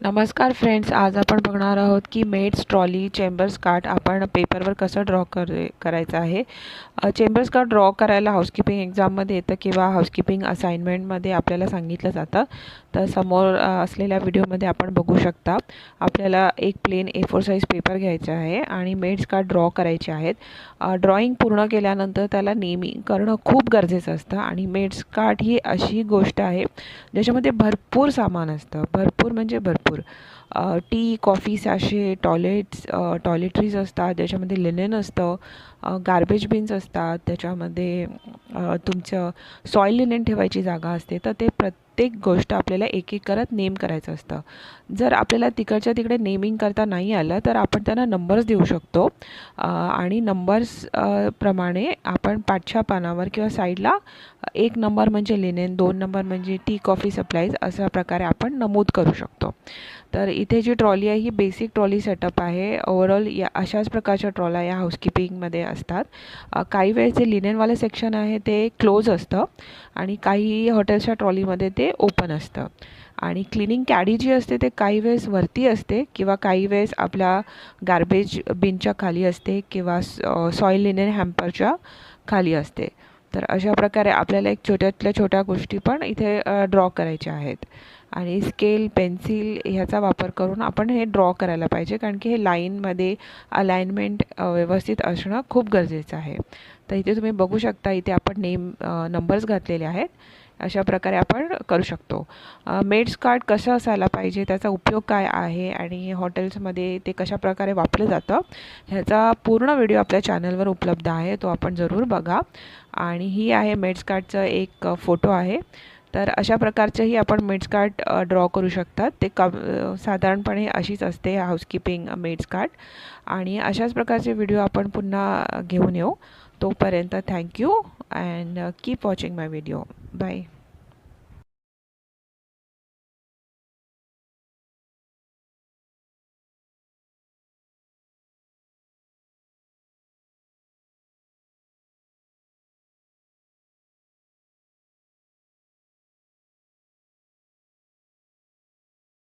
नमस्कार फ्रेंड्स, आज आपण बघणार आहोत की मेड्स ट्रॉली चेंबर्स कार्ट आपण पेपरवर कसं करायचं आहे. चेंबर्स कार्ट ड्रॉ करायला हाऊसकीपिंग एक्झाममध्ये येतं किंवा हाऊसकीपिंग असाइनमेंटमध्ये आपल्याला सांगितलं जातं. तर समोर असलेल्या व्हिडिओमध्ये आपण बघू शकता. आपल्याला एक प्लेन A4 साईज पेपर घ्यायचा आहे आणि मेड्स कार्ट ड्रॉ करायचे आहेत. ड्रॉइंग पूर्ण केल्यानंतर त्याला नेमिंग करणं खूप गरजेचं असतं आणि मेड्स कार्ट ही अशी गोष्ट आहे ज्याच्यामध्ये भरपूर सामान असतं, भरपूर म्हणजे भरपूर. टी, कॉफी सॅशे, टॉयलेटरीज असतात, त्याच्यामध्ये लिनेन असतं, गार्बेज बिन्स असतात, त्याच्यामध्ये तुमचं सॉईल लिनेन ठेवायची जागा असते. तर ते प्रत्येक गोष्ट आपल्याला एक एक करत नेम करायचं असतं. जर आपल्याला तिकडच्या तिकडे नेमिंग करता नाही आलं तर आपण त्यांना नंबर्स देऊ शकतो आणि नंबर्स प्रमाणे आपण पाठच्या पानावर किंवा साईडला 1 नंबर म्हणजे लिनेन, 2 नंबर म्हणजे टी कॉफी सप्लाईज अशा प्रकारे आपण नमूद करू शकतो. तर इथे जी ट्रॉली आहे ही बेसिक ट्रॉली सेटअप आहे. ओव्हरऑल या अशाच प्रकारच्या ट्रॉल्या या हाऊसकीपिंगमध्ये असतात. काही वेळेस जे लिनेनवाले सेक्शन आहे ते क्लोज असतं आणि काही हॉटेल्सच्या ट्रॉलीमध्ये ते ओपन असतं. आणि क्लिनिंग कॅडी जी असते ते काही वेळेस वरती असते किंवा काही वेळेस आपल्या गार्बेज बिनच्या खाली असते किंवा सॉईल लिनेन हॅम्परच्या खाली असते. तर अशा प्रकारे आपल्याला एक छोट्यातल्या छोट्या गोष्टी पण इथे ड्रॉ करायच्या आहेत आणि स्केल, पेन्सिल ह्याचा वापर करून आपण हे ड्रॉ करायला पाहिजे, कारण की हे लाईनमध्ये अलाइनमेंट व्यवस्थित असणं खूप गरजेचं आहे. तर इथे तुम्ही बघू शकता, इथे आपण नंबर्स घातलेले आहेत. अशा प्रकारे आपण करू शकतो. मेड्स कार्ट कसं असायला पाहिजे, त्याचा उपयोग काय आहे आणि हॉटेल्समध्ये ते कशाप्रकारे वापरलं जातं ह्याचा पूर्ण व्हिडिओ आपल्या चॅनलवर उपलब्ध आहे, तो आपण जरूर बघा. आणि ही आहे मेड्स कार्टचं एक फोटो आहे. तर अशा प्रकारचंही आपण मेड्स कार्ट ड्रॉ करू शकतात. ते साधारणपणे अशीच असते हाऊसकीपिंग मेड्स कार्ट. आणि अशाच प्रकारचे व्हिडिओ आपण पुन्हा घेऊन येऊ. तोपर्यंत thank you and keep watching my video. Bye.